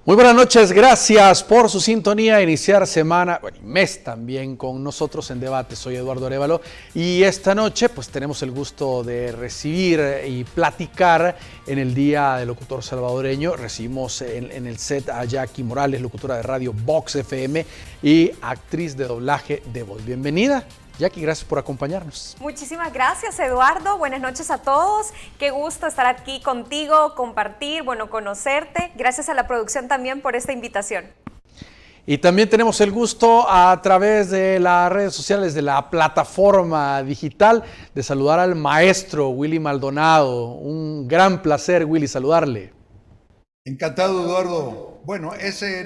Muy buenas noches, gracias por su sintonía. Iniciar semana, bueno, y mes también con nosotros en debate. Soy Eduardo Arévalo y esta noche pues tenemos el gusto de recibir y platicar en el Día del Locutor Salvadoreño. Recibimos en el set a Jackie Morales, locutora de radio Vox FM y actriz de doblaje de voz. Bienvenida. Jackie, gracias por acompañarnos. Muchísimas gracias, Eduardo. Buenas noches a todos. Qué gusto estar aquí contigo, compartir, conocerte. Gracias a la producción también por esta invitación. Y también tenemos el gusto a través de las redes sociales, de la plataforma digital, de saludar al maestro Willy Maldonado. Un gran placer, Willy, saludarle. Encantado, Eduardo. Bueno, ese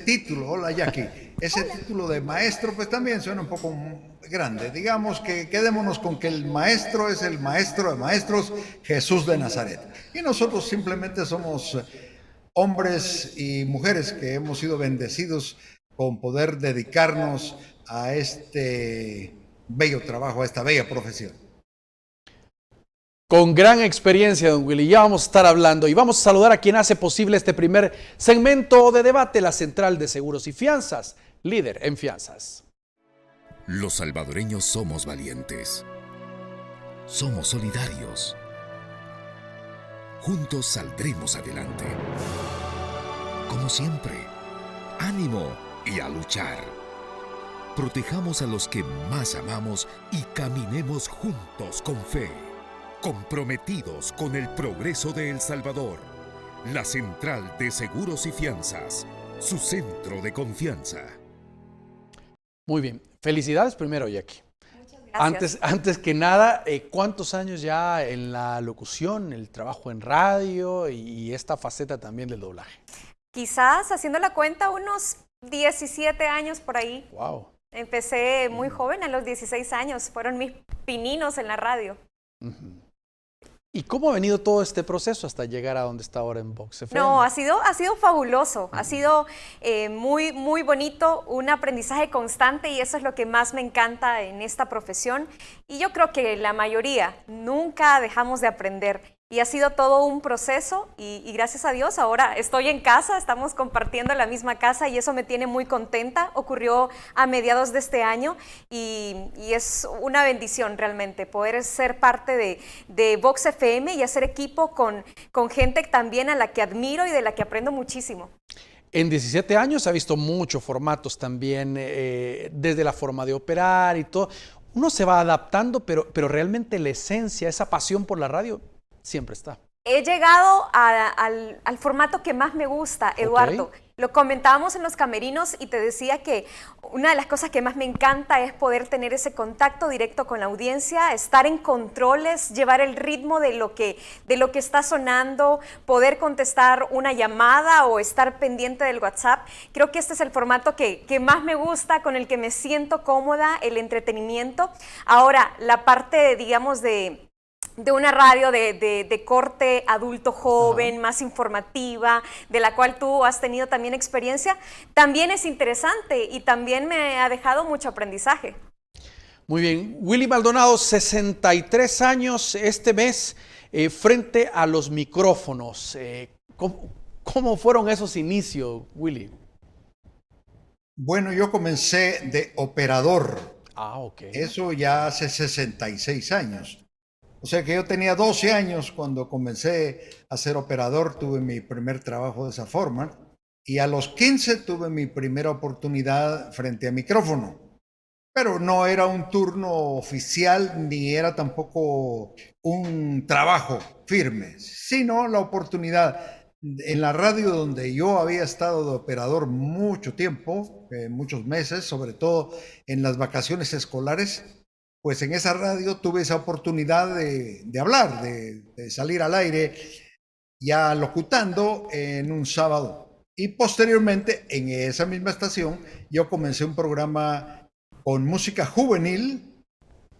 título, hola Jackie, ese título de maestro pues también suena un poco grande. Digamos que quedémonos con que el maestro es el maestro de maestros, Jesús de Nazaret. Y nosotros simplemente somos hombres y mujeres que hemos sido bendecidos con poder dedicarnos a este bello trabajo, a esta bella profesión. Con gran experiencia, don Willy, ya vamos a estar hablando y vamos a saludar a quien hace posible este primer segmento de debate, la Central de Seguros y Fianzas, líder en fianzas. Los salvadoreños somos valientes. Somos solidarios. Juntos saldremos adelante. Como siempre, ánimo y a luchar. Protejamos a los que más amamos y caminemos juntos con fe. Comprometidos con el progreso de El Salvador. La Central de Seguros y Fianzas, su centro de confianza. Muy bien, felicidades primero, Jackie. Muchas gracias. Antes que nada, ¿cuántos años ya en la locución, el trabajo en radio y esta faceta también del doblaje? Quizás, haciendo la cuenta, unos 17 años por ahí. Wow. Empecé muy joven, a los 16 años. Fueron mis pininos en la radio. ¿Y cómo ha venido todo este proceso hasta llegar a donde está ahora en Vox FM? No, ha sido fabuloso, ha sido muy bonito, un aprendizaje constante y eso es lo que más me encanta en esta profesión. Y yo creo que la mayoría nunca dejamos de aprender y ha sido todo un proceso y gracias a Dios ahora estoy en casa, estamos compartiendo la misma casa y eso me tiene muy contenta. Ocurrió a mediados de este año y es una bendición realmente poder ser parte de Vox FM y hacer equipo con gente también a la que admiro y de la que aprendo muchísimo. En 17 años ha visto muchos formatos también, desde la forma de operar y todo. Uno se va adaptando, pero realmente la esencia, esa pasión por la radio, siempre está. He llegado al formato que más me gusta, Eduardo. Okay. Lo comentábamos en los camerinos y te decía que una de las cosas que más me encanta es poder tener ese contacto directo con la audiencia, estar en controles, llevar el ritmo de lo que está sonando, poder contestar una llamada o estar pendiente del WhatsApp. Creo que este es el formato que más me gusta, con el que me siento cómoda, el entretenimiento. Ahora, la parte, digamos, de una radio de corte adulto joven, más informativa, de la cual tú has tenido también experiencia, también es interesante y también me ha dejado mucho aprendizaje. Muy bien. Willy Maldonado, 63 años este mes frente a los micrófonos. ¿Cómo fueron esos inicios, Willy? Bueno, yo comencé de operador. Ok. Eso ya hace 66 años. O sea que yo tenía 12 años cuando comencé a ser operador, tuve mi primer trabajo de esa forma y a los 15 tuve mi primera oportunidad frente a micrófono. Pero no era un turno oficial ni era tampoco un trabajo firme, sino la oportunidad en la radio donde yo había estado de operador mucho tiempo, muchos meses, sobre todo en las vacaciones escolares. Pues en esa radio tuve esa oportunidad de hablar, de salir al aire, ya locutando en un sábado. Y posteriormente, en esa misma estación, yo comencé un programa con música juvenil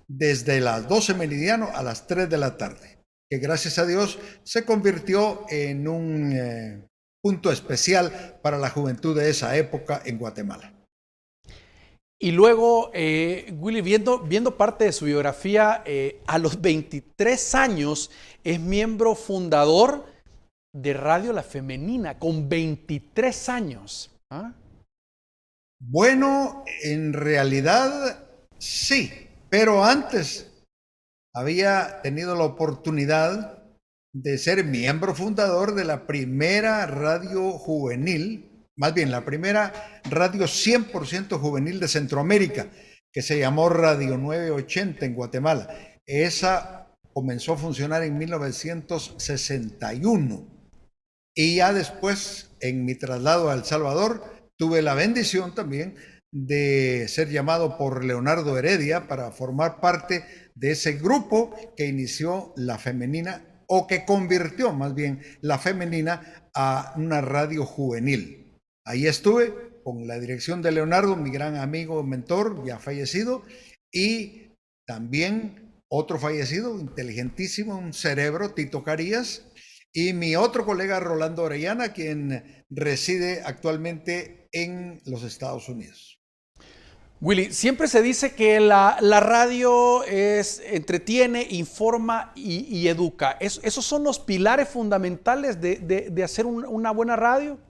desde las 12 meridiano a las 3 de la tarde, que gracias a Dios se convirtió en un punto especial para la juventud de esa época en Guatemala. Y luego, Willy, viendo parte de su biografía, a los 23 años es miembro fundador de Radio La Femenina con 23 años. ¿Ah? Bueno, en realidad sí, pero antes había tenido la oportunidad de ser miembro fundador de la primera radio juvenil, más bien la primera radio 100% juvenil de Centroamérica, que se llamó Radio 980 en Guatemala. Esa comenzó a funcionar en 1961 y ya después, en mi traslado a El Salvador, tuve la bendición también de ser llamado por Leonardo Heredia para formar parte de ese grupo que inició La Femenina, o que convirtió más bien La Femenina a una radio juvenil. Ahí estuve con la dirección de Leonardo, mi gran amigo, mentor, ya fallecido, y también otro fallecido, inteligentísimo, un cerebro, Tito Carías, y mi otro colega Rolando Orellana, quien reside actualmente en los Estados Unidos. Willy, siempre se dice que la radio entretiene, informa y educa. ¿Esos son los pilares fundamentales de hacer una buena radio?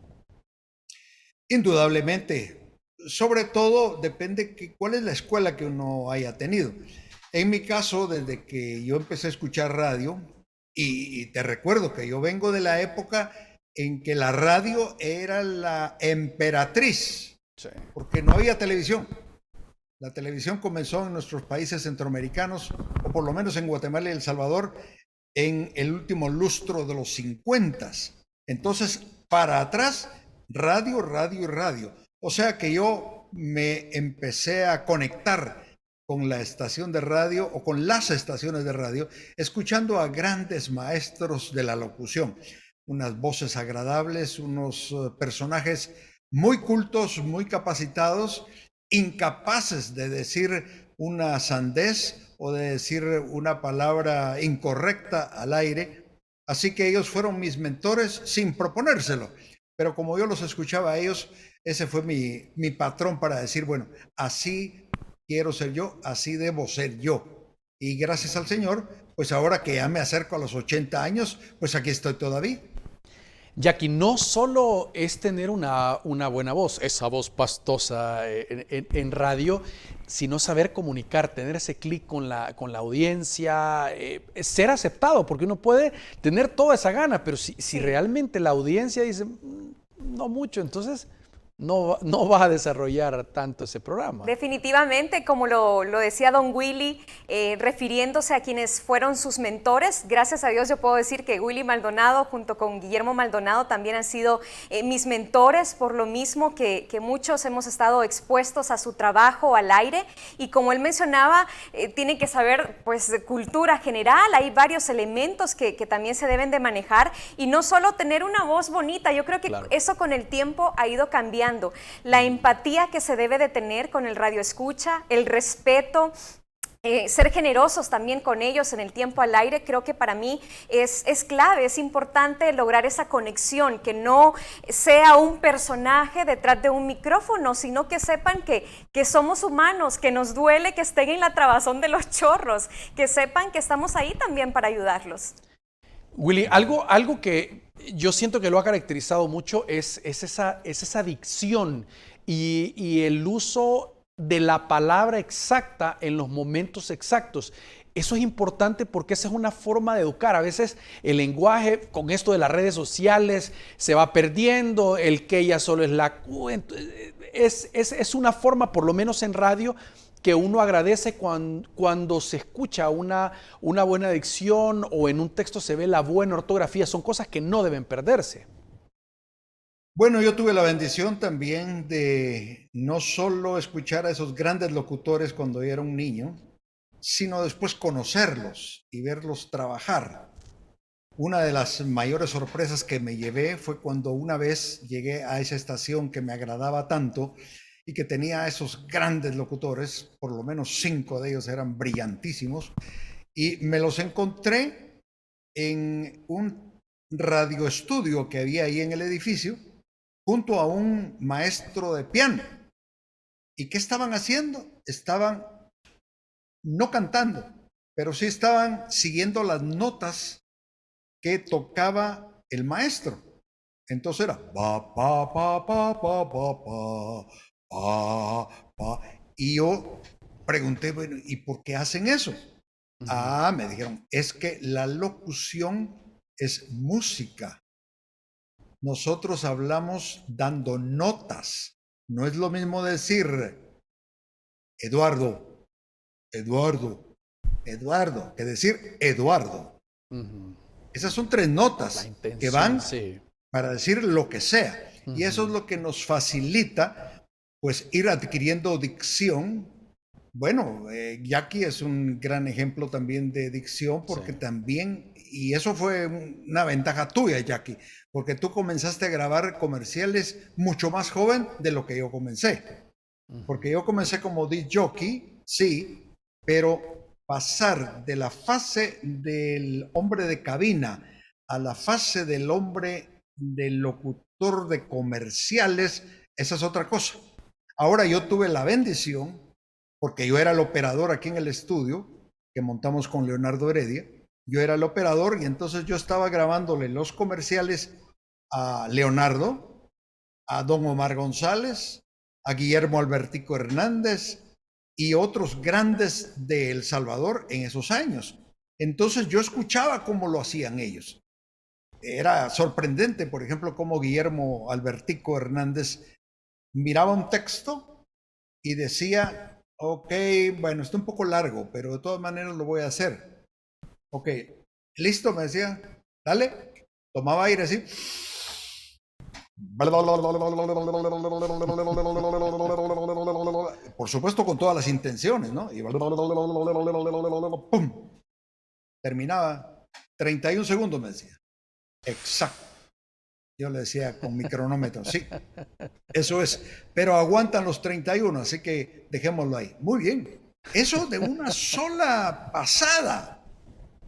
Indudablemente. Sobre todo depende cuál es la escuela que uno haya tenido. En mi caso, desde que yo empecé a escuchar radio, y te recuerdo que yo vengo de la época en que la radio era la emperatriz, sí, porque no había televisión. La televisión comenzó en nuestros países centroamericanos, o por lo menos en Guatemala y El Salvador, en el último lustro de los 50. Entonces, para atrás, radio, radio y radio. O sea que yo me empecé a conectar con la estación de radio o con las estaciones de radio, escuchando a grandes maestros de la locución. Unas voces agradables, unos personajes muy cultos, muy capacitados, incapaces de decir una sandez o de decir una palabra incorrecta al aire. Así que ellos fueron mis mentores sin proponérselo. Pero como yo los escuchaba a ellos, ese fue mi patrón para decir, bueno, así quiero ser yo, así debo ser yo. Y gracias al Señor, pues ahora que ya me acerco a los 80 años, pues aquí estoy todavía. Jackie, no solo es tener una buena voz, esa voz pastosa en radio, sino saber comunicar, tener ese clic con la audiencia, ser aceptado, porque uno puede tener toda esa gana, pero si realmente la audiencia dice no mucho, entonces no va a desarrollar tanto ese programa. Definitivamente, como lo decía don Willy, refiriéndose a quienes fueron sus mentores, gracias a Dios yo puedo decir que Willy Maldonado junto con Guillermo Maldonado también han sido mis mentores, por lo mismo que muchos hemos estado expuestos a su trabajo al aire, y como él mencionaba, tienen que saber pues de cultura general, hay varios elementos que también se deben de manejar, y no solo tener una voz bonita, yo creo que claro, eso con el tiempo ha ido cambiando. La empatía que se debe de tener con el radioescucha, el respeto, ser generosos también con ellos en el tiempo al aire, creo que para mí es clave, es importante lograr esa conexión, que no sea un personaje detrás de un micrófono, sino que sepan que somos humanos, que nos duele que estén en la trabazón de los chorros, que sepan que estamos ahí también para ayudarlos. Willy, algo que yo siento que lo ha caracterizado mucho es esa dicción y el uso de la palabra exacta en los momentos exactos. Eso es importante porque esa es una forma de educar. A veces el lenguaje, con esto de las redes sociales, se va perdiendo, el que ella solo es la Q. Es una forma, por lo menos en radio, que uno agradece cuando se escucha una buena dicción o en un texto se ve la buena ortografía. Son cosas que no deben perderse. Bueno, yo tuve la bendición también de no solo escuchar a esos grandes locutores cuando yo era un niño, sino después conocerlos y verlos trabajar. Una de las mayores sorpresas que me llevé fue cuando una vez llegué a esa estación que me agradaba tanto y que tenía esos grandes locutores, por lo menos 5 de ellos eran brillantísimos, y me los encontré en un radioestudio que había ahí en el edificio, junto a un maestro de piano. ¿Y qué estaban haciendo? Estaban no cantando, pero sí estaban siguiendo las notas que tocaba el maestro. Entonces era pa, pa, pa, pa, pa, pa, pa, pa, pa. Y yo pregunté, bueno, ¿y por qué hacen eso? Me dijeron, es que la locución es música. Nosotros hablamos dando notas. No es lo mismo decir Eduardo, Eduardo, Eduardo, que decir Eduardo. Esas son 3 notas que van para decir lo que sea. Y eso es lo que nos facilita, pues, ir adquiriendo dicción. Bueno, Jackie es un gran ejemplo también de dicción porque también, y eso fue una ventaja tuya, Jackie, porque tú comenzaste a grabar comerciales mucho más joven de lo que yo comencé. Porque yo comencé como disc jockey, sí, pero pasar de la fase del hombre de cabina a la fase del hombre del locutor de comerciales, esa es otra cosa. Ahora yo tuve la bendición, porque yo era el operador aquí en el estudio, que montamos con Leonardo Heredia, yo era el operador y entonces yo estaba grabándole los comerciales a Leonardo, a Don Omar González, a Guillermo Albertico Hernández y otros grandes de El Salvador en esos años. Entonces yo escuchaba cómo lo hacían ellos. Era sorprendente, por ejemplo, cómo Guillermo Albertico Hernández miraba un texto y decía, ok, bueno, está un poco largo, pero de todas maneras lo voy a hacer. Ok, listo, me decía, dale, tomaba aire así. Por supuesto con todas las intenciones, ¿no? Y ¡pum! Terminaba 31 segundos, me decía. Exacto. Yo le decía con mi cronómetro, sí, eso es, pero aguantan los 31, así que dejémoslo ahí. Muy bien, eso de una sola pasada,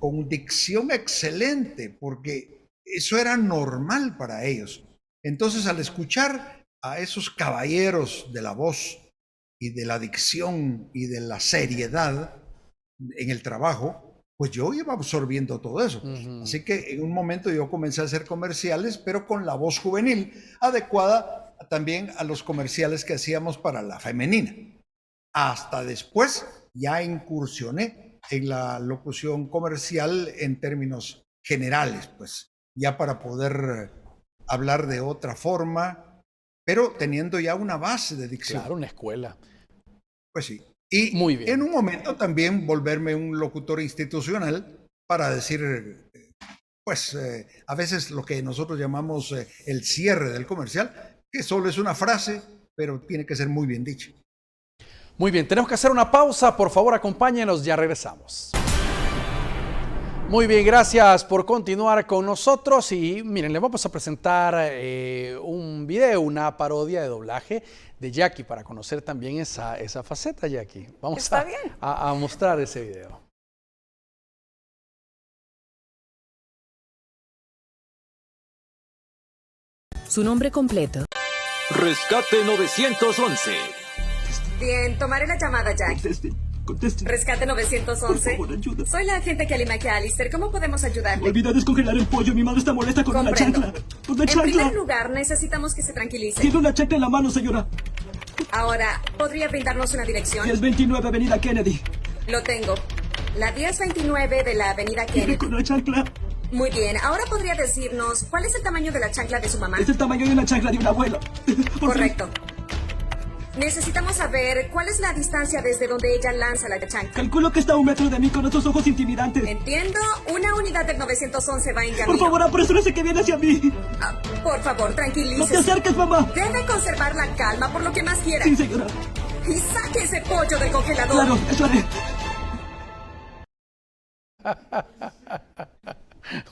con dicción excelente, porque eso era normal para ellos. Entonces, al escuchar a esos caballeros de la voz y de la dicción y de la seriedad en el trabajo, pues yo iba absorbiendo todo eso. Así que en un momento yo comencé a hacer comerciales, pero con la voz juvenil, adecuada también a los comerciales que hacíamos para la femenina. Hasta después ya incursioné en la locución comercial en términos generales, pues ya para poder hablar de otra forma, pero teniendo ya una base de dicción. Claro, una escuela. Pues sí. Y muy bien. En un momento también volverme un locutor institucional para decir, pues a veces lo que nosotros llamamos el cierre del comercial, que solo es una frase, pero tiene que ser muy bien dicha. Muy bien, tenemos que hacer una pausa, por favor acompáñenos, ya regresamos. Muy bien, gracias por continuar con nosotros y miren, les vamos a presentar un video, una parodia de doblaje de Jackie para conocer también esa faceta, Jackie. Vamos a mostrar ese video. Su nombre completo. Rescate 911. Bien, tomaré la llamada, Jack. Conteste. Rescate 911. Por favor, ayuda. Soy la agente Kelly McAllister. ¿Cómo podemos ayudarle? Olvida descongelar el pollo. Mi madre está molesta con una chancla. Con una chancla. En primer lugar, necesitamos que se tranquilice. Tiene una chancla en la mano, señora. Ahora, ¿podría brindarnos una dirección? 1029 Avenida Kennedy. Lo tengo. La 1029 de la Avenida Kennedy. Con una chancla. Muy bien. Ahora podría decirnos, ¿cuál es el tamaño de la chancla de su mamá? Es el tamaño de una chancla de un abuelo. Correcto. Necesitamos saber cuál es la distancia desde donde ella lanza la chancla. Calculo que está a 1 metro de mí con esos ojos intimidantes. Entiendo. Una unidad del 911 va en camino. Por favor, apresúrese que viene hacia mí. Por favor, tranquilícese. No te acerques, mamá. Debe conservar la calma por lo que más quiera. Sí, señora. Y saque ese pollo del congelador. Claro, eso haré.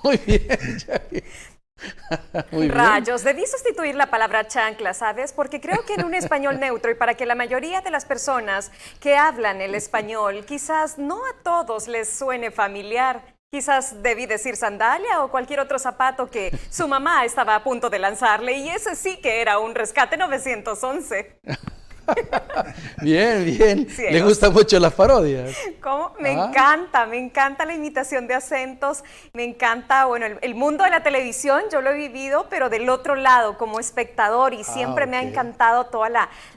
Muy bien, Jackie. Muy Rayos, debí sustituir la palabra chancla, ¿sabes? Porque creo que en un español neutro y para que la mayoría de las personas que hablan el español, quizás no a todos les suene familiar. Quizás debí decir sandalia o cualquier otro zapato que su mamá estaba a punto de lanzarle y ese sí que era un rescate 911. Bien, bien. Cielos. Le gustan mucho las parodias. ¿Cómo? Me encanta la imitación de acentos, me encanta, bueno, el mundo de la televisión, yo lo he vivido, pero del otro lado, como espectador, y siempre me ha encantado toda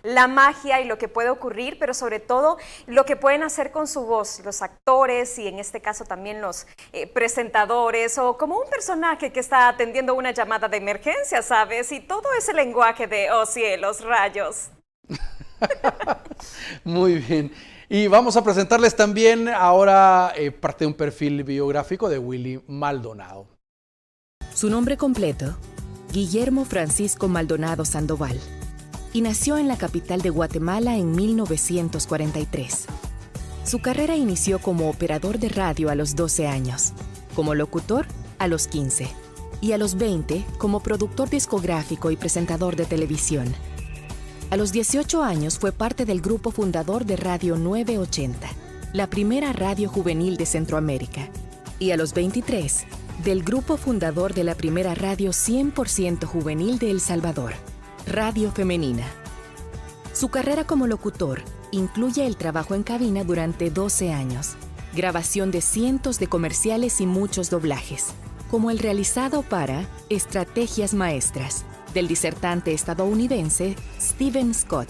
la magia y lo que puede ocurrir, pero sobre todo lo que pueden hacer con su voz, los actores y en este caso también los presentadores, o como un personaje que está atendiendo una llamada de emergencia, ¿sabes? Y todo ese lenguaje de, oh cielos, rayos. Muy bien. Y vamos a presentarles también ahora parte de un perfil biográfico de Willy Maldonado. Su nombre completo, Guillermo Francisco Maldonado Sandoval, y nació en la capital de Guatemala en 1943. Su carrera inició como operador de radio a los 12 años, como locutor a los 15 y a los 20 como productor discográfico y presentador de televisión. A los 18 años fue parte del grupo fundador de Radio 980, la primera radio juvenil de Centroamérica, y a los 23 del grupo fundador de la primera radio 100% juvenil de El Salvador, Radio Femenina. Su carrera como locutor incluye el trabajo en cabina durante 12 años, grabación de cientos de comerciales y muchos doblajes, como el realizado para Estrategias Maestras, del disertante estadounidense Steven Scott.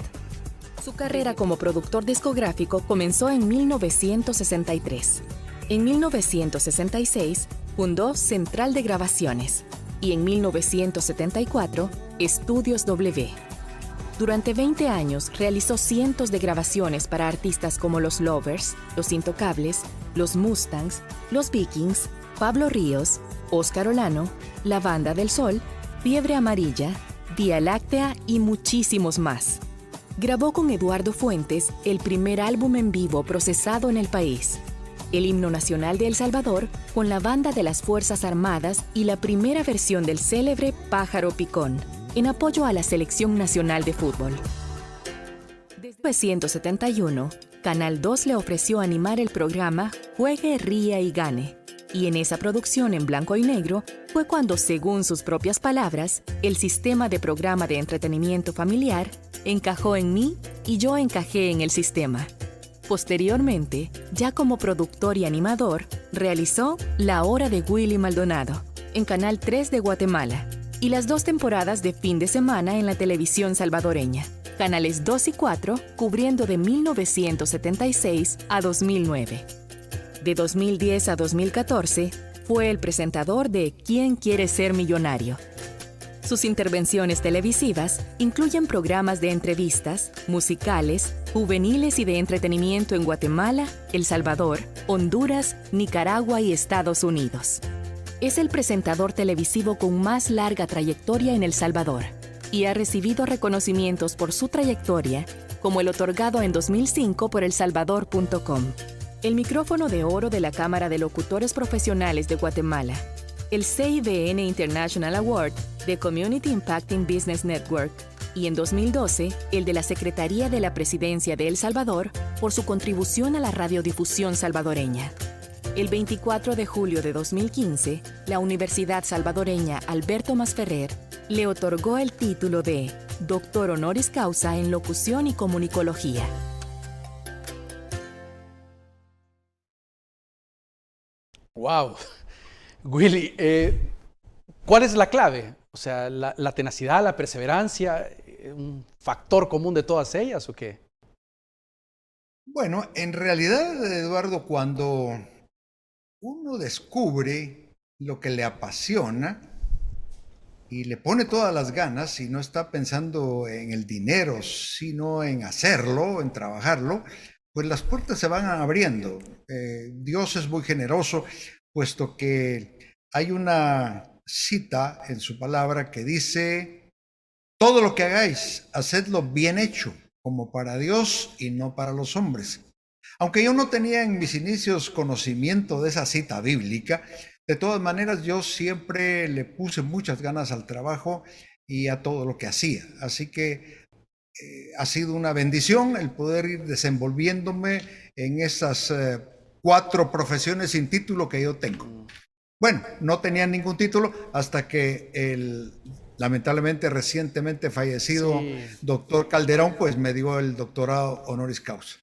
Su carrera como productor discográfico comenzó en 1963. En 1966 fundó Central de Grabaciones y en 1974 Estudios W. Durante 20 años realizó cientos de grabaciones para artistas como Los Lovers, Los Intocables, Los Mustangs, Los Vikings, Pablo Ríos, Óscar Olano, La Banda del Sol, Fiebre Amarilla, Vía Láctea y muchísimos más. Grabó con Eduardo Fuentes el primer álbum en vivo procesado en el país, el himno nacional de El Salvador con la banda de las Fuerzas Armadas y la primera versión del célebre Pájaro Picón, en apoyo a la Selección Nacional de Fútbol. Desde 1971, Canal 2 le ofreció animar el programa Juegue, Ría y Gane, y en esa producción en blanco y negro fue cuando, según sus propias palabras, el sistema de programa de entretenimiento familiar encajó en mí y yo encajé en el sistema. Posteriormente, ya como productor y animador, realizó La Hora de Willy Maldonado en Canal 3 de Guatemala y las 2 temporadas de fin de semana en la televisión salvadoreña, canales 2 y 4, cubriendo de 1976 a 2009. De 2010 a 2014, fue el presentador de ¿Quién quiere ser millonario? Sus intervenciones televisivas incluyen programas de entrevistas, musicales, juveniles y de entretenimiento en Guatemala, El Salvador, Honduras, Nicaragua y Estados Unidos. Es el presentador televisivo con más larga trayectoria en El Salvador y ha recibido reconocimientos por su trayectoria, como el otorgado en 2005 por elsalvador.com. El micrófono de oro de la Cámara de Locutores Profesionales de Guatemala, el CIBN International Award de Community Impacting Business Network y en 2012 el de la Secretaría de la Presidencia de El Salvador por su contribución a la radiodifusión salvadoreña. El 24 de julio de 2015, la Universidad Salvadoreña Alberto Masferrer le otorgó el título de Doctor Honoris Causa en Locución y Comunicología. Wow. Willy, ¿cuál es la clave? O sea, la tenacidad, la perseverancia, ¿un factor común de todas ellas o qué? Bueno, en realidad, Eduardo, cuando uno descubre lo que le apasiona y le pone todas las ganas y no está pensando en el dinero, sino en hacerlo, en trabajarlo, pues las puertas se van abriendo. Dios es muy generoso, puesto que hay una cita en su palabra que dice: todo lo que hagáis, hacedlo bien hecho, como para Dios y no para los hombres. Aunque yo no tenía en mis inicios conocimiento de esa cita bíblica, de todas maneras yo siempre le puse muchas ganas al trabajo y a todo lo que hacía. Así que ha sido una bendición el poder ir desenvolviéndome en esas 4 profesiones sin título que yo tengo. Bueno, no tenía ningún título hasta que el lamentablemente recientemente fallecido Sí. doctor Calderón, pues me dio el doctorado honoris causa.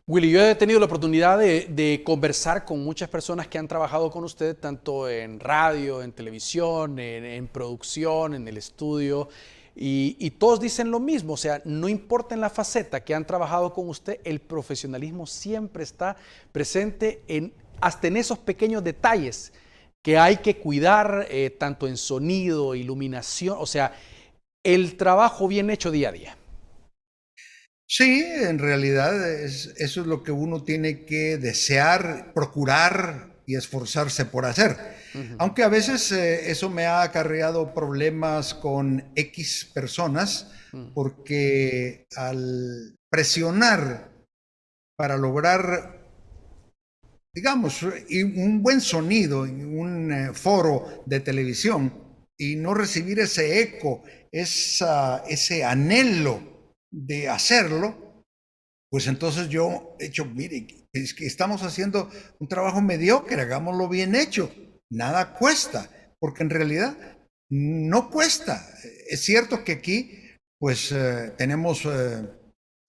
Willy, yo he tenido la oportunidad de conversar con muchas personas que han trabajado con usted, tanto en radio, en televisión, en producción, en el estudio, y todos dicen lo mismo, o sea, no importa en la faceta que han trabajado con usted, el profesionalismo siempre está presente hasta en esos pequeños detalles que hay que cuidar, tanto en sonido, iluminación, o sea, el trabajo bien hecho día a día. Sí, en realidad eso es lo que uno tiene que desear, procurar y esforzarse por hacer. Aunque a veces eso me ha acarreado problemas con X personas, porque al presionar para lograr, digamos, un buen sonido en un foro de televisión y no recibir ese eco, ese anhelo de hacerlo, pues entonces yo he dicho, mire, es que estamos haciendo un trabajo mediocre, hagámoslo bien hecho, nada cuesta, porque en realidad no cuesta. Es cierto que aquí pues tenemos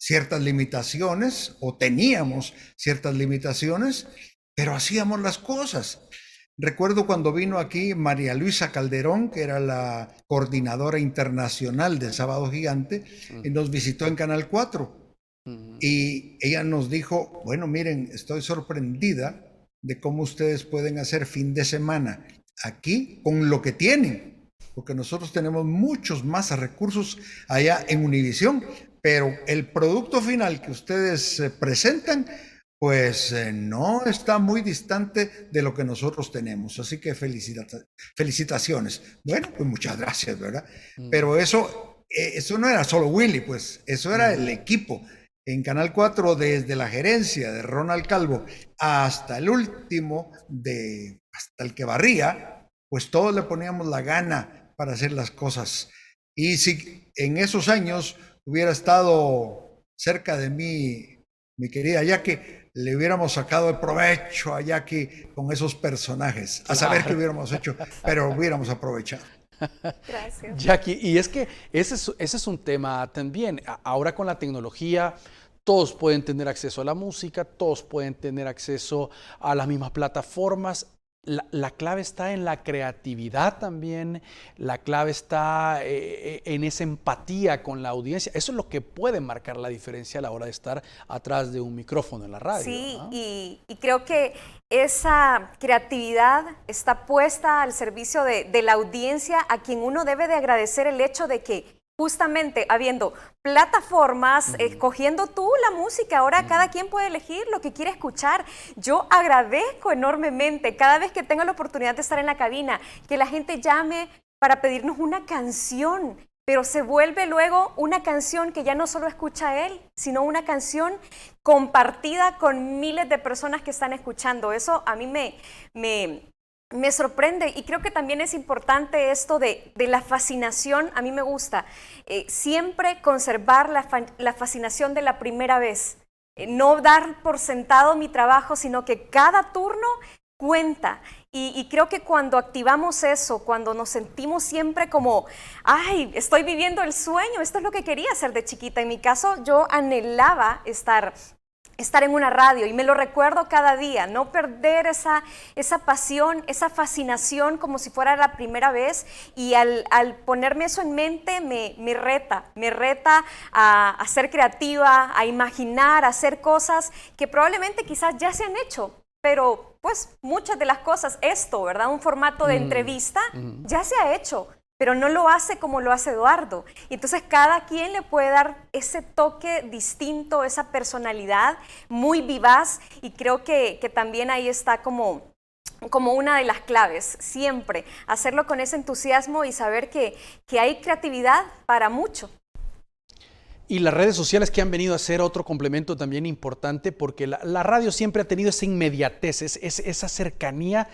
ciertas limitaciones, o teníamos ciertas limitaciones, pero hacíamos las cosas. Recuerdo cuando vino aquí María Luisa Calderón, que era la coordinadora internacional de Sábado Gigante, y nos visitó en Canal 4. Y ella nos dijo, bueno, miren, estoy sorprendida de cómo ustedes pueden hacer fin de semana aquí con lo que tienen, porque nosotros tenemos muchos más recursos allá en Univisión, pero el producto final que ustedes presentan, pues no está muy distante de lo que nosotros tenemos. Así que felicitaciones. Bueno, pues muchas gracias, ¿verdad? Pero eso no era solo Willy, pues eso era el equipo. En Canal 4, desde la gerencia de Ronald Calvo hasta el último, hasta el que barría, pues todos le poníamos la gana para hacer las cosas. Y si en esos años hubiera estado cerca de mí, mi querida Jackie, le hubiéramos sacado el provecho a Jackie con esos personajes. A saber qué hubiéramos hecho, pero hubiéramos aprovechado. Gracias. Jackie, y es que ese es un tema también. Ahora con la tecnología, todos pueden tener acceso a la música, todos pueden tener acceso a las mismas plataformas. La clave está en la creatividad también, la clave está en esa empatía con la audiencia. Eso es lo que puede marcar la diferencia a la hora de estar atrás de un micrófono en la radio. Sí, ¿no? y creo que esa creatividad está puesta al servicio de la audiencia, a quien uno debe de agradecer el hecho de que justamente habiendo plataformas, escogiendo tú la música, ahora cada quien puede elegir lo que quiere escuchar. Yo agradezco enormemente cada vez que tengo la oportunidad de estar en la cabina, que la gente llame para pedirnos una canción, pero se vuelve luego una canción que ya no solo escucha él, sino una canción compartida con miles de personas que están escuchando. Eso a mí me sorprende, y creo que también es importante esto de la fascinación. A mí me gusta siempre conservar la fascinación de la primera vez, no dar por sentado mi trabajo, sino que cada turno cuenta. Y creo que cuando activamos eso, cuando nos sentimos siempre como, ay, estoy viviendo el sueño, esto es lo que quería hacer de chiquita. En mi caso, yo anhelaba estar en una radio, y me lo recuerdo cada día, no perder esa pasión, esa fascinación como si fuera la primera vez. Y al ponerme eso en mente me reta a ser creativa, a imaginar, a hacer cosas que probablemente quizás ya se han hecho, pero pues muchas de las cosas, ¿verdad? Un formato de entrevista ya se ha hecho, pero no lo hace como lo hace Eduardo. Y entonces cada quien le puede dar ese toque distinto, esa personalidad muy vivaz, y creo que también ahí está como una de las claves, siempre hacerlo con ese entusiasmo y saber que hay creatividad para mucho. Y las redes sociales, que han venido a ser otro complemento también importante, porque la radio siempre ha tenido esa inmediatez, esa cercanía.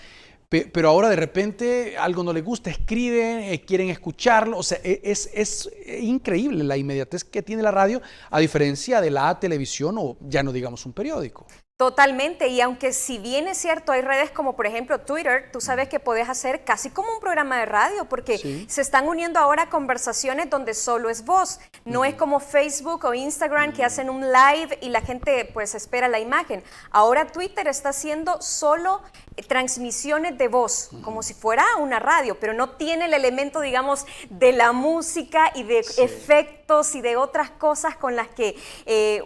Pero ahora de repente algo no les gusta, escriben, quieren escucharlo. O sea, es increíble la inmediatez que tiene la radio, a diferencia de la televisión, o ya no digamos un periódico. Totalmente, y aunque si bien es cierto, hay redes como por ejemplo Twitter, tú sabes que podés hacer casi como un programa de radio, porque se están uniendo ahora conversaciones donde solo es voz, no es como Facebook o Instagram que hacen un live y la gente pues espera la imagen. Ahora Twitter está haciendo solo transmisiones de voz, como si fuera una radio, pero no tiene el elemento, digamos, de la música y de efectos y de otras cosas con las que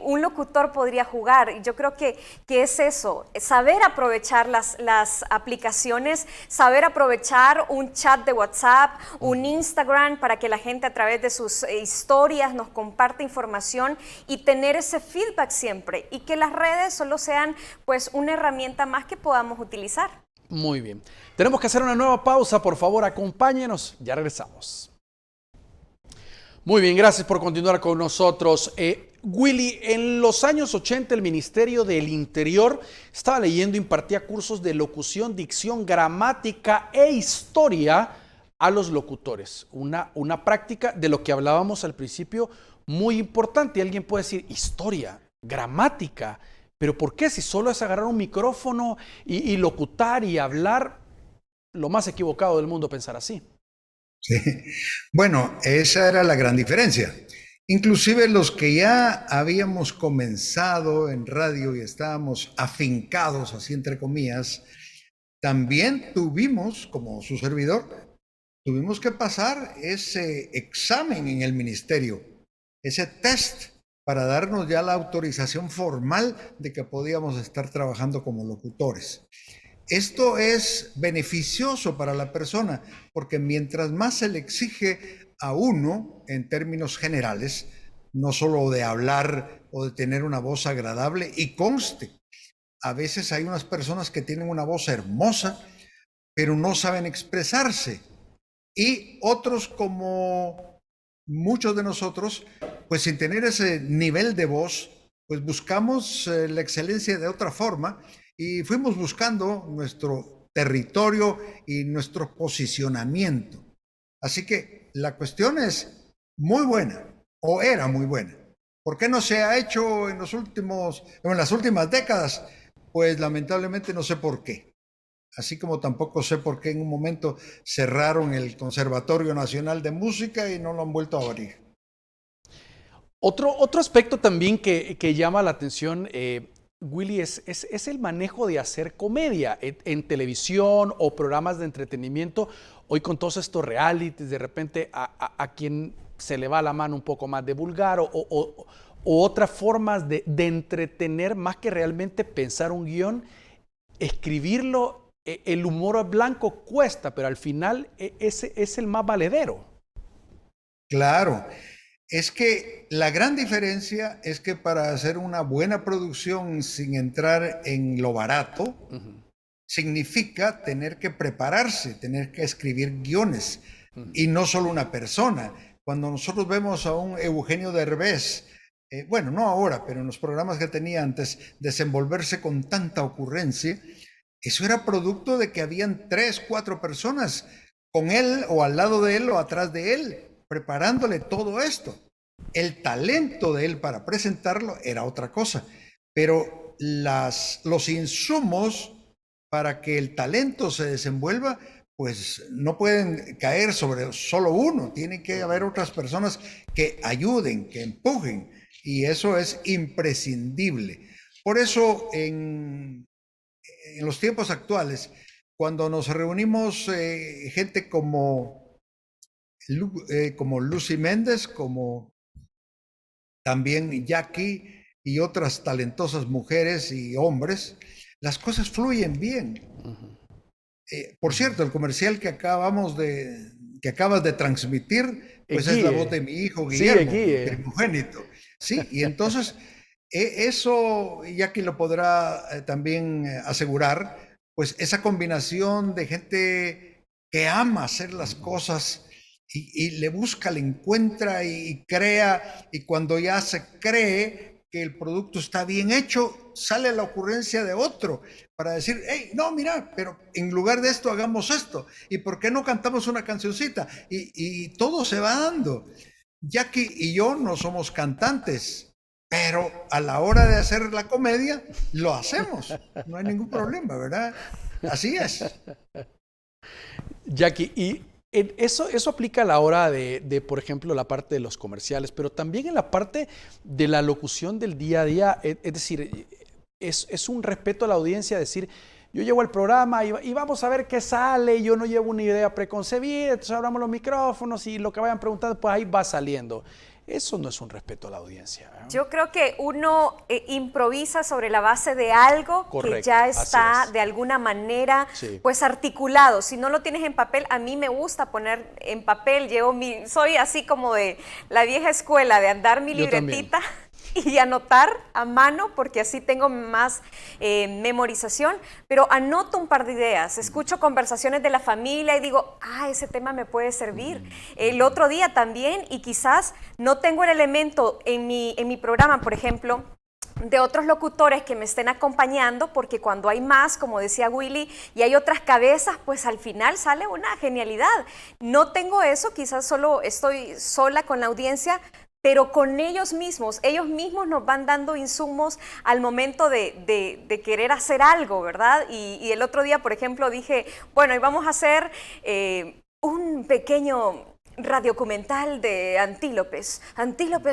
un locutor podría jugar. Y yo creo que es eso, saber aprovechar las aplicaciones, saber aprovechar un chat de WhatsApp, un Instagram, para que la gente a través de sus historias nos comparte información y tener ese feedback siempre, y que las redes solo sean pues una herramienta más que podamos utilizar. Muy bien. Tenemos que hacer una nueva pausa, por favor, acompáñenos, ya regresamos. Muy bien, gracias por continuar con nosotros. Willy, en los años 80 el Ministerio del Interior, estaba leyendo, impartía cursos de locución, dicción, gramática e historia a los locutores. Una práctica de lo que hablábamos al principio muy importante. Y alguien puede decir, historia, gramática, pero ¿por qué? Si solo es agarrar un micrófono y locutar y hablar, lo más equivocado del mundo pensar así. Sí. Bueno, esa era la gran diferencia. Inclusive los que ya habíamos comenzado en radio y estábamos afincados, así entre comillas, también tuvimos, como su servidor, tuvimos que pasar ese examen en el ministerio, ese test para darnos ya la autorización formal de que podíamos estar trabajando como locutores. Esto es beneficioso para la persona, porque mientras más se le exige a uno en términos generales, no solo de hablar o de tener una voz agradable, y conste, a veces hay unas personas que tienen una voz hermosa, pero no saben expresarse, y otros, como muchos de nosotros, pues sin tener ese nivel de voz, pues buscamos la excelencia de otra forma, y fuimos buscando nuestro territorio y nuestro posicionamiento. Así que la cuestión es muy buena, o era muy buena. ¿Por qué no se ha hecho en las últimas décadas? Pues lamentablemente no sé por qué. Así como tampoco sé por qué en un momento cerraron el Conservatorio Nacional de Música y no lo han vuelto a abrir. Otro aspecto también que llama la atención, Willy, es el manejo de hacer comedia en televisión o programas de entretenimiento. Hoy con todos estos realities, de repente a quien se le va la mano un poco más de vulgar o otras formas de entretener, más que realmente pensar un guión, escribirlo, el humor blanco cuesta, pero al final ese es el más valedero. Claro. Es que la gran diferencia es que para hacer una buena producción sin entrar en lo barato, significa tener que prepararse, tener que escribir guiones, y no solo una persona. Cuando nosotros vemos a un Eugenio Derbez, bueno, no ahora, pero en los programas que tenía antes, desenvolverse con tanta ocurrencia, eso era producto de que habían 3, 4 personas con él o al lado de él o atrás de él, preparándole todo esto. El talento de él para presentarlo era otra cosa, pero los insumos para que el talento se desenvuelva, pues no pueden caer sobre solo uno, tiene que haber otras personas que ayuden, que empujen, y eso es imprescindible. Por eso en los tiempos actuales, cuando nos reunimos gente como Lucy Méndez, como también Jackie y otras talentosas mujeres y hombres, las cosas fluyen bien. Por cierto, el comercial que acabas de transmitir, pues es la voz de mi hijo Guillermo, primogénito. Sí, y entonces eso Jackie lo podrá también asegurar, pues esa combinación de gente que ama hacer las cosas y le busca, le encuentra y crea, y cuando ya se cree que el producto está bien hecho, sale la ocurrencia de otro para decir, hey, no, mira, pero en lugar de esto hagamos esto, y ¿por qué no cantamos una cancioncita? Y todo se va dando. Jackie y yo no somos cantantes, pero a la hora de hacer la comedia, lo hacemos. No hay ningún problema, ¿verdad? Así es. Jackie, y eso aplica a la hora de, por ejemplo, la parte de los comerciales, pero también en la parte de la locución del día a día. Es decir, es un respeto a la audiencia decir, yo llego al programa y vamos a ver qué sale, yo no llevo una idea preconcebida, entonces abramos los micrófonos y lo que vayan preguntando, pues ahí va saliendo. Eso no es un respeto a la audiencia, ¿eh? Yo creo que uno improvisa sobre la base de algo Correcto, que ya está de alguna manera pues articulado. Si no lo tienes en papel, a mí me gusta poner en papel. Soy así como de la vieja escuela de andar mi libretita y anotar a mano, porque así tengo más memorización, pero anoto un par de ideas, escucho conversaciones de la familia y digo, ese tema me puede servir. El otro día también, y quizás no tengo el elemento en mi programa, por ejemplo, de otros locutores que me estén acompañando, porque cuando hay más, como decía Willy, y hay otras cabezas, pues al final sale una genialidad. No tengo eso, quizás solo estoy sola con la audiencia, pero con ellos mismos nos van dando insumos al momento de querer hacer algo, ¿verdad? Y el otro día, por ejemplo, dije, bueno, y vamos a hacer un pequeño radiocumental de antílopes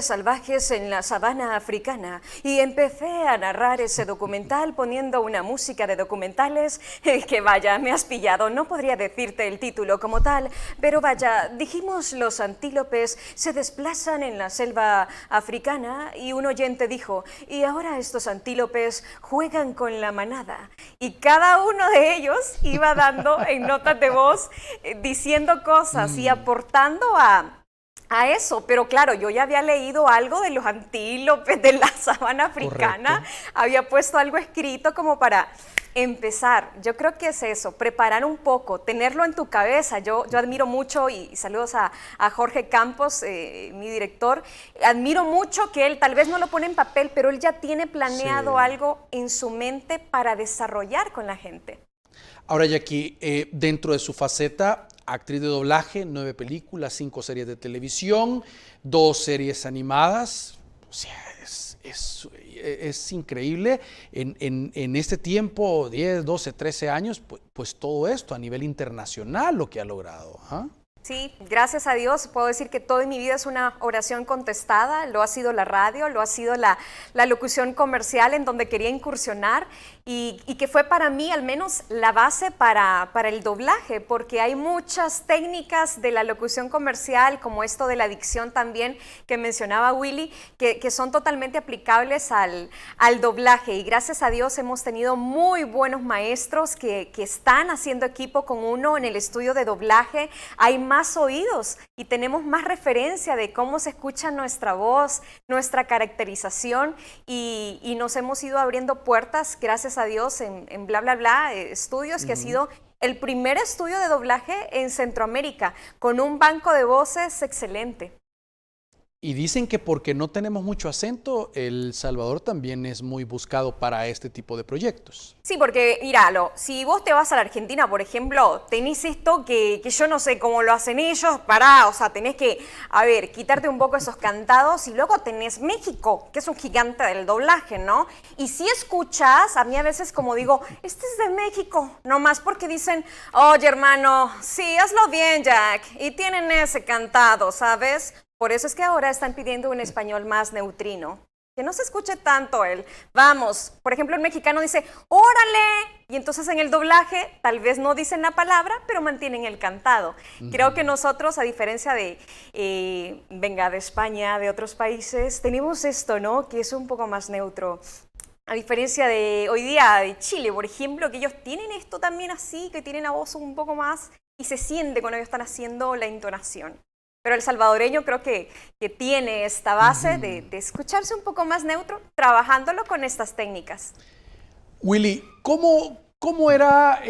salvajes en la sabana africana, y empecé a narrar ese documental poniendo una música de documentales que vaya, me has pillado, no podría decirte el título como tal, pero vaya, dijimos los antílopes se desplazan en la selva africana y un oyente dijo, y ahora estos antílopes juegan con la manada, y cada uno de ellos iba dando en notas de voz diciendo cosas y aportando a eso, pero claro, yo ya había leído algo de los antílopes de la sabana africana, correcto, había puesto algo escrito como para empezar. Yo creo que es eso, preparar un poco, tenerlo en tu cabeza. Yo admiro mucho, y saludos a Jorge Campos, mi director, admiro mucho que él tal vez no lo pone en papel, pero él ya tiene planeado algo en su mente para desarrollar con la gente. Ahora, Jackie, dentro de su faceta, actriz de doblaje, 9 películas, 5 series de televisión, 2 series animadas. O sea, es increíble. En este tiempo, 10, 12, 13 años, pues todo esto a nivel internacional lo que ha logrado. Sí, gracias a Dios puedo decir que todo en mi vida es una oración contestada. Lo ha sido la radio, lo ha sido la locución comercial en donde quería incursionar, y que fue para mí al menos la base para el doblaje, porque hay muchas técnicas de la locución comercial, como esto de la dicción también que mencionaba Willy, que son totalmente aplicables al doblaje, y gracias a Dios hemos tenido muy buenos maestros que están haciendo equipo con uno en el estudio de doblaje. Hay más oídos y tenemos más referencia de cómo se escucha nuestra voz, nuestra caracterización, y nos hemos ido abriendo puertas, gracias a Dios, en Bla Bla Bla Estudios, que ha sido el primer estudio de doblaje en Centroamérica, con un banco de voces excelente. Y dicen que porque no tenemos mucho acento, El Salvador también es muy buscado para este tipo de proyectos. Sí, porque míralo, si vos te vas a la Argentina, por ejemplo, tenés esto que yo no sé cómo lo hacen ellos, o sea, tenés que, quitarte un poco esos cantados, y luego tenés México, que es un gigante del doblaje, ¿no? Y si escuchas, a mí a veces como digo, este es de México, nomás porque dicen, oye hermano, sí, hazlo bien Jack, y tienen ese cantado, ¿sabes? Por eso es que ahora están pidiendo un español más neutrino, que no se escuche tanto el vamos. Por ejemplo, el mexicano dice, órale, y entonces en el doblaje tal vez no dicen la palabra, pero mantienen el cantado. Creo que nosotros, a diferencia de España, de otros países, tenemos esto, ¿no? Que es un poco más neutro. A diferencia de hoy día de Chile, por ejemplo, que ellos tienen esto también así, que tienen la voz un poco más y se siente cuando ellos están haciendo la entonación. Pero el salvadoreño creo que tiene esta base de escucharse un poco más neutro, trabajándolo con estas técnicas. Willy, ¿cómo era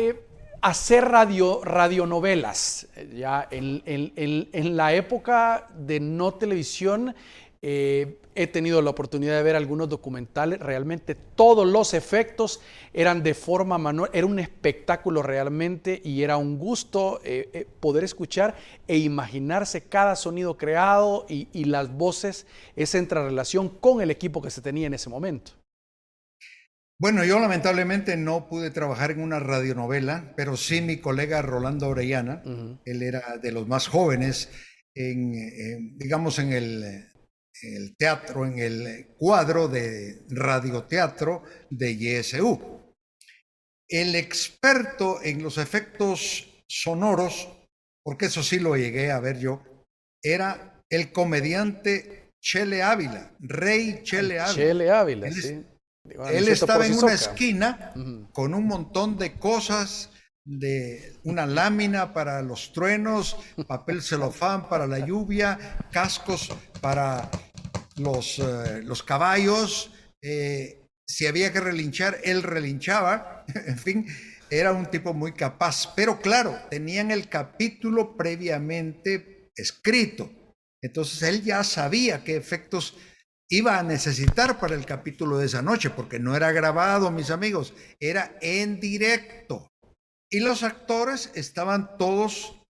hacer radionovelas? Ya en la época de no televisión, He tenido la oportunidad de ver algunos documentales, realmente todos los efectos eran de forma manual, era un espectáculo realmente y era un gusto poder escuchar e imaginarse cada sonido creado y las voces, esa entrerelación con el equipo que se tenía en ese momento. Bueno, yo lamentablemente no pude trabajar en una radionovela, pero sí mi colega Rolando Orellana. Él era de los más jóvenes digamos, en el teatro, en el cuadro de radioteatro de YSU. El experto en los efectos sonoros, porque eso sí lo llegué a ver yo, era el comediante Chele Ávila, Rey Chele Ávila. Chele Ávila, Él, sí. él estaba en una esquina con un montón de cosas, de una lámina para los truenos, papel celofán para la lluvia, cascos para los caballos. Si había que relinchar, él relinchaba. En fin, era un tipo muy capaz. Pero claro, tenían el capítulo previamente escrito. Entonces él ya sabía qué efectos iba a necesitar para el capítulo de esa noche, porque no era grabado, mis amigos, era en directo. Y los actores estaban todos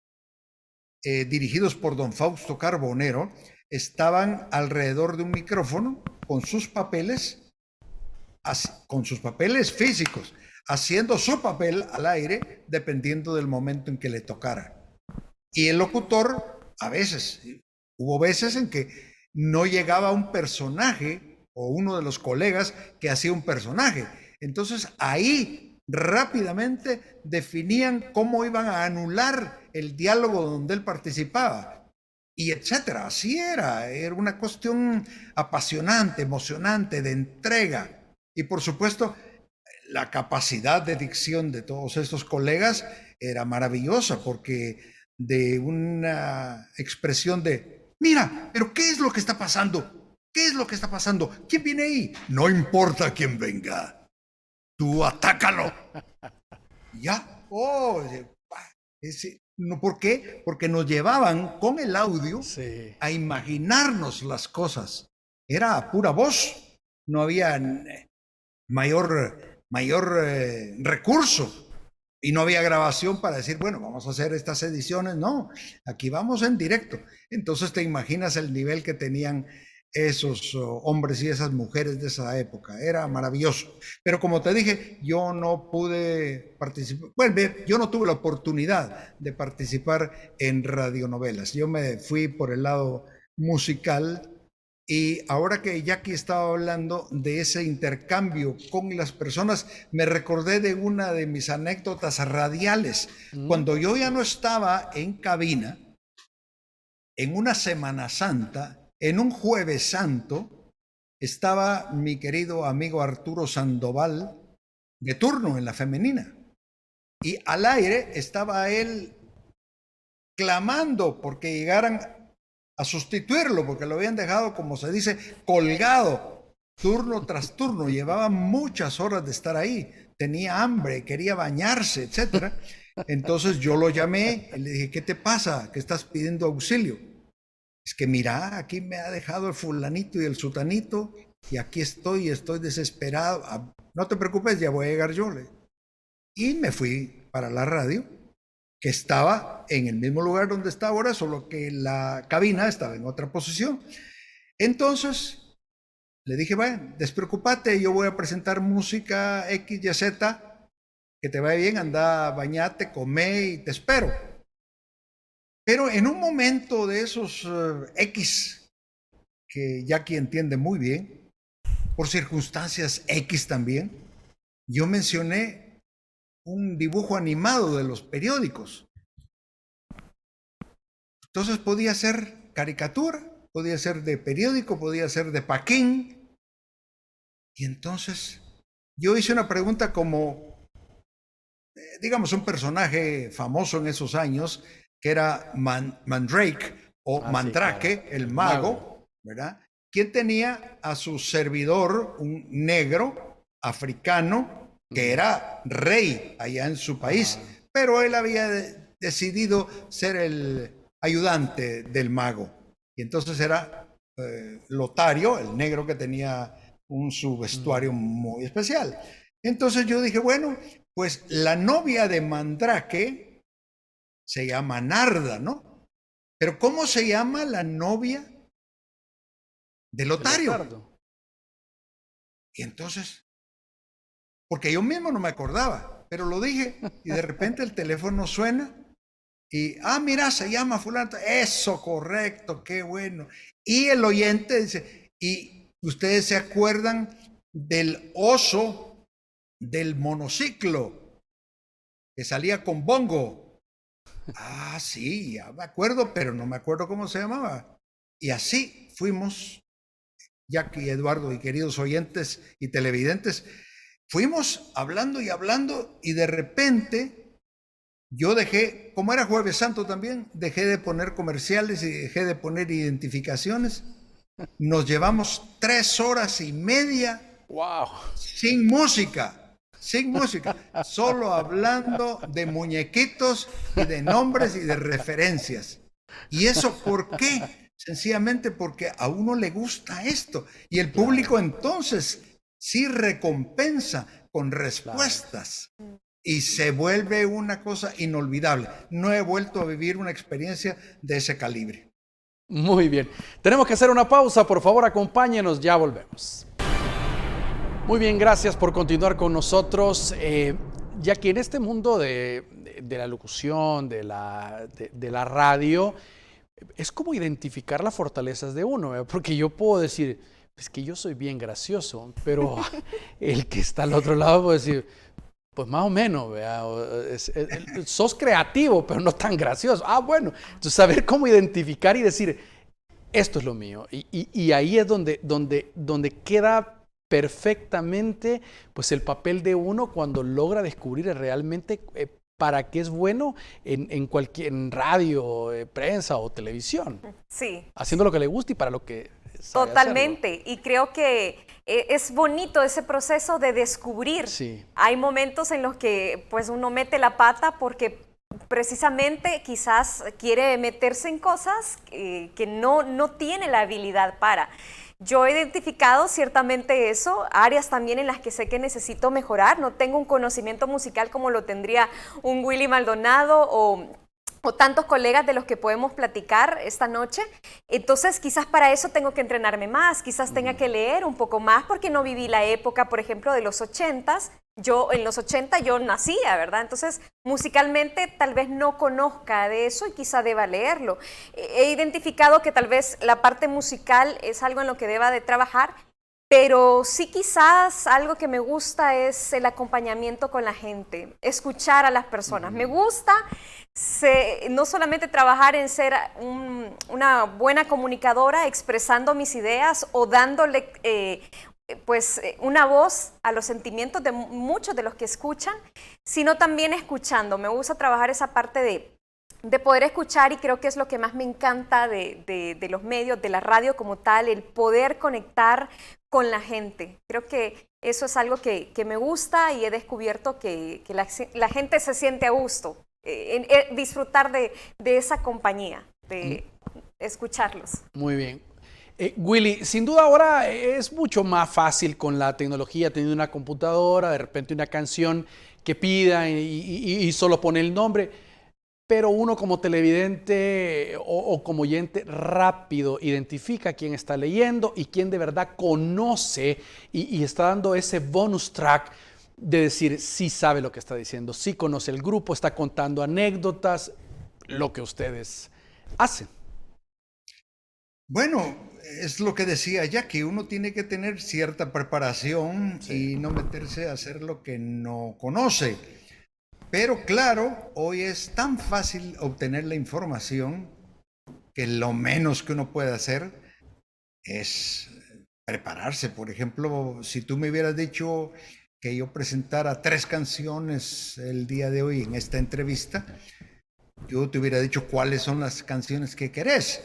dirigidos por don Fausto Carbonero, estaban alrededor de un micrófono con sus papeles físicos, haciendo su papel al aire dependiendo del momento en que le tocara. Y el locutor, a veces, hubo veces en que no llegaba un personaje o uno de los colegas que hacía un personaje. Entonces ahí rápidamente definían cómo iban a anular el diálogo donde él participaba y etcétera. Así era una cuestión apasionante, emocionante, de entrega. Y por supuesto, la capacidad de dicción de todos estos colegas era maravillosa, porque de una expresión de, mira, pero ¿qué es lo que está pasando? ¿Qué es lo que está pasando? ¿Quién viene ahí? No importa quién venga, tú atácalo. Ya. No, ¿por qué? Porque nos llevaban con el audio a imaginarnos las cosas. Era a pura voz. No había mayor recurso. Y no había grabación para decir, bueno, vamos a hacer estas ediciones. No, aquí vamos en directo. Entonces te imaginas el nivel que tenían esos hombres y esas mujeres de esa época. Era maravilloso. Pero como te dije, yo no pude participar. Bueno, yo no tuve la oportunidad de participar en radionovelas. Yo me fui por el lado musical. Y ahora que Jackie estaba hablando de ese intercambio con las personas, me recordé de una de mis anécdotas radiales. Cuando yo ya no estaba en cabina, en una Semana Santa, en un Jueves Santo, estaba mi querido amigo Arturo Sandoval de turno en la femenina. Y al aire estaba él clamando porque llegaran a sustituirlo, porque lo habían dejado, como se dice, colgado, turno tras turno. Llevaba muchas horas de estar ahí, tenía hambre, quería bañarse, etc. Entonces yo lo llamé y le dije, ¿qué te pasa? ¿Que estás pidiendo auxilio? Es que mira, aquí me ha dejado el fulanito y el sutanito, y aquí estoy desesperado. No te preocupes, ya voy a llegar yo. Y me fui para la radio, que estaba en el mismo lugar donde está ahora, solo que la cabina estaba en otra posición. Entonces le dije, bueno, despreocúpate, yo voy a presentar música X, Y, Z, que te vaya bien, anda, bañate, come y te espero. Pero en un momento de esos X, que Jackie entiende muy bien, por circunstancias X también, yo mencioné un dibujo animado de los periódicos. Entonces podía ser caricatura, podía ser de periódico, podía ser de paquín. Y entonces yo hice una pregunta como, digamos, un personaje famoso en esos años, que era Mandrake o Mandrake, sí, claro, el mago, ¿verdad? Quien tenía a su servidor, un negro africano, que era rey allá en su país, pero él había decidido ser el ayudante del mago. Y entonces era Lotario, el negro que tenía su vestuario muy especial. Entonces yo dije, bueno, pues la novia de Mandrake se llama Narda, ¿no? Pero ¿cómo se llama la novia de Lotario? Y entonces, porque yo mismo no me acordaba, pero lo dije y de repente el teléfono suena y, mira, se llama fulano. Eso, correcto, qué bueno. Y el oyente dice, ¿y ustedes se acuerdan del oso del monociclo que salía con bongo? Sí, ya me acuerdo, pero no me acuerdo cómo se llamaba. Y así fuimos, Jackie y Eduardo y queridos oyentes y televidentes, fuimos hablando y hablando y de repente yo dejé, como era Jueves Santo también, dejé de poner comerciales y dejé de poner identificaciones. Nos llevamos 3 horas y media sin música, solo hablando de muñequitos y de nombres y de referencias. ¿Y eso por qué? Sencillamente porque a uno le gusta esto y el público entonces sí recompensa con respuestas y se vuelve una cosa inolvidable. No he vuelto a vivir una experiencia de ese calibre. Muy bien. Tenemos que hacer una pausa. Por favor, acompáñenos. Ya volvemos. Muy bien, gracias por continuar con nosotros. Ya que en este mundo de la locución, de la radio, es como identificar las fortalezas de uno, ¿verdad? Porque yo puedo decir, es que yo soy bien gracioso, pero el que está al otro lado puede decir, pues más o menos, ¿verdad? Sos creativo, pero no tan gracioso. Bueno, entonces saber cómo identificar y decir, esto es lo mío. Y ahí es donde queda perfectamente pues el papel de uno cuando logra descubrir realmente para qué es bueno en radio, prensa o televisión. Sí. Haciendo lo que le gusta y para lo que sabe Totalmente. hacerlo. Y creo que es bonito ese proceso de descubrir. Sí. Hay momentos en los que pues uno mete la pata porque precisamente quizás quiere meterse en cosas que no tiene la habilidad para. Yo he identificado ciertamente eso, áreas también en las que sé que necesito mejorar. No tengo un conocimiento musical como lo tendría un Willy Maldonado o tantos colegas de los que podemos platicar esta noche. Entonces, quizás para eso tengo que entrenarme más, quizás tenga que leer un poco más, porque no viví la época, por ejemplo, de los 80s. En los 80 yo nacía, ¿verdad? Entonces, musicalmente tal vez no conozca de eso y quizá deba leerlo. He identificado que tal vez la parte musical es algo en lo que deba de trabajar, pero sí quizás algo que me gusta es el acompañamiento con la gente, escuchar a las personas. Me gusta no solamente trabajar en ser una buena comunicadora, expresando mis ideas o dándole una voz a los sentimientos de muchos de los que escuchan, sino también escuchando. Me gusta trabajar esa parte de poder escuchar y creo que es lo que más me encanta de los medios, de la radio como tal, el poder conectar con la gente. Creo que eso es algo que me gusta y he descubierto que la gente se siente a gusto, disfrutar de esa compañía, de escucharlos. Muy bien. Willy, sin duda ahora es mucho más fácil con la tecnología, teniendo una computadora, de repente una canción que pida y solo pone el nombre, pero uno como televidente o como oyente rápido identifica quién está leyendo y quién de verdad conoce y está dando ese bonus track de decir sí sabe lo que está diciendo, sí conoce el grupo, está contando anécdotas, lo que ustedes hacen. Bueno, es lo que decía ya, que uno tiene que tener cierta preparación y no meterse a hacer lo que no conoce. Pero claro, hoy es tan fácil obtener la información que lo menos que uno puede hacer es prepararse. Por ejemplo, si tú me hubieras dicho que yo presentara 3 canciones el día de hoy en esta entrevista, yo te hubiera dicho cuáles son las canciones que querés.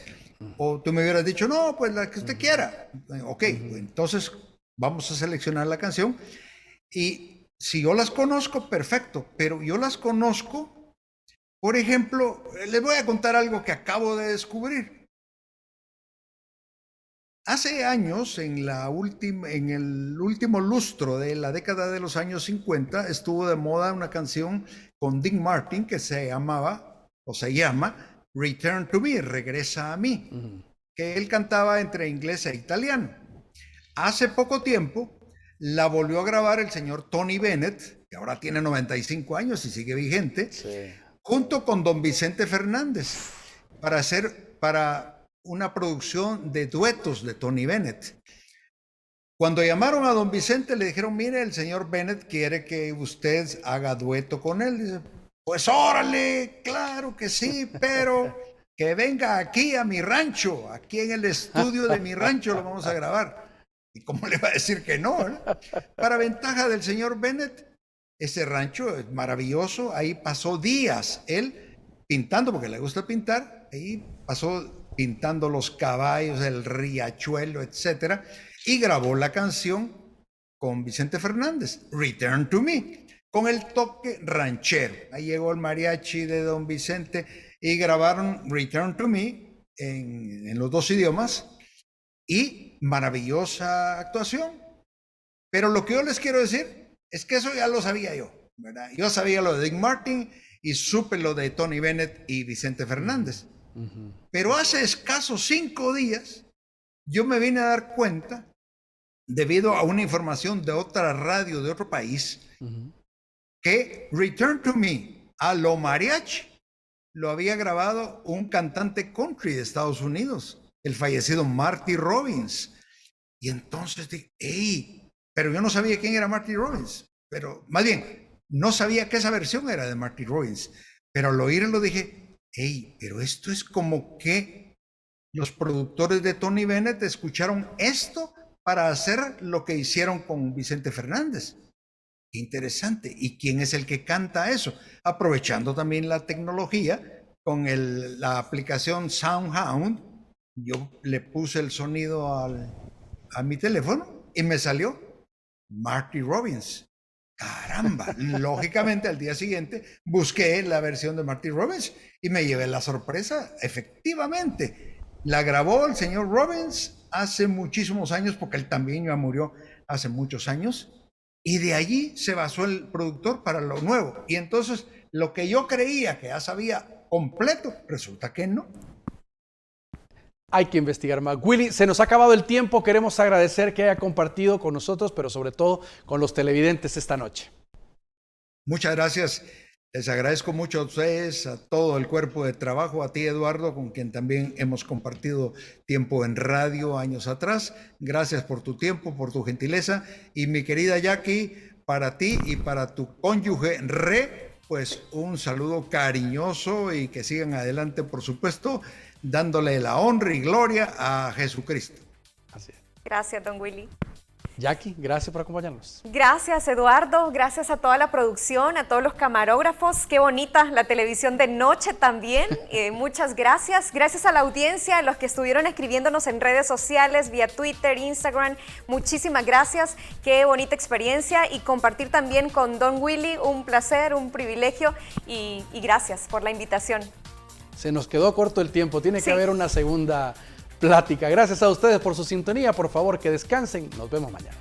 O tú me hubieras dicho, no, pues la que usted quiera. Ok, entonces vamos a seleccionar la canción. Y si yo las conozco, perfecto. Pero yo las conozco, por ejemplo, les voy a contar algo que acabo de descubrir. Hace años, en el último lustro de la década de los años 50, estuvo de moda una canción con Dean Martin que se llamaba, o se llama, Return to Me, Regresa a mí, que él cantaba entre inglés e italiano. Hace poco tiempo la volvió a grabar el señor Tony Bennett, que ahora tiene 95 años y sigue vigente, junto con don Vicente Fernández, para una producción de duetos de Tony Bennett. Cuando llamaron a don Vicente le dijeron, mire, el señor Bennett quiere que usted haga dueto con él. Dice, pues órale, claro que sí, pero que venga aquí a mi rancho, aquí en el estudio de mi rancho lo vamos a grabar. ¿Y cómo le va a decir que no? Para ventaja del señor Bennett, ese rancho es maravilloso, ahí pasó días él pintando, porque le gusta pintar, ahí pasó pintando los caballos, el riachuelo, etcétera, y grabó la canción con Vicente Fernández, Return to Me, con el toque ranchero. Ahí llegó el mariachi de don Vicente y grabaron Return to Me en los dos idiomas, y maravillosa actuación. Pero lo que yo les quiero decir es que eso ya lo sabía yo, ¿verdad? Yo sabía lo de Dean Martin y supe lo de Tony Bennett y Vicente Fernández. Pero hace escasos 5 días yo me vine a dar cuenta, debido a una información de otra radio de otro país, que Return to Me a lo mariachi lo había grabado un cantante country de Estados Unidos, el fallecido Marty Robbins. Y entonces dije, hey, pero yo no sabía quién era Marty Robbins, pero más bien, no sabía que esa versión era de Marty Robbins, pero al oírlo dije, hey, pero esto es como que los productores de Tony Bennett escucharon esto para hacer lo que hicieron con Vicente Fernández. Qué interesante. ¿Y quién es el que canta eso? Aprovechando también la tecnología con la aplicación SoundHound, yo le puse el sonido a mi teléfono y me salió Marty Robbins. Caramba, lógicamente al día siguiente busqué la versión de Marty Robbins y me llevé la sorpresa. Efectivamente, la grabó el señor Robbins hace muchísimos años, porque él también ya murió hace muchos años, y de allí se basó el productor para lo nuevo. Y entonces lo que yo creía que ya sabía completo, resulta que no. Hay que investigar más. Willy, se nos ha acabado el tiempo. Queremos agradecer que haya compartido con nosotros, pero sobre todo con los televidentes esta noche. Muchas gracias. Les agradezco mucho a ustedes, a todo el cuerpo de trabajo, a ti, Eduardo, con quien también hemos compartido tiempo en radio años atrás. Gracias por tu tiempo, por tu gentileza. Y mi querida Jackie, para ti y para tu cónyuge pues un saludo cariñoso y que sigan adelante, por supuesto, dándole la honra y gloria a Jesucristo. Así es. Gracias, don Willy. Jackie, gracias por acompañarnos. Gracias, Eduardo. Gracias a toda la producción, a todos los camarógrafos. Qué bonita la televisión de noche también. Muchas gracias. Gracias a la audiencia, a los que estuvieron escribiéndonos en redes sociales, vía Twitter, Instagram. Muchísimas gracias. Qué bonita experiencia. Y compartir también con don Willy, un placer, un privilegio. Y gracias por la invitación. Se nos quedó corto el tiempo. Tiene que haber una segunda plática. Gracias a ustedes por su sintonía. Por favor, que descansen. Nos vemos mañana.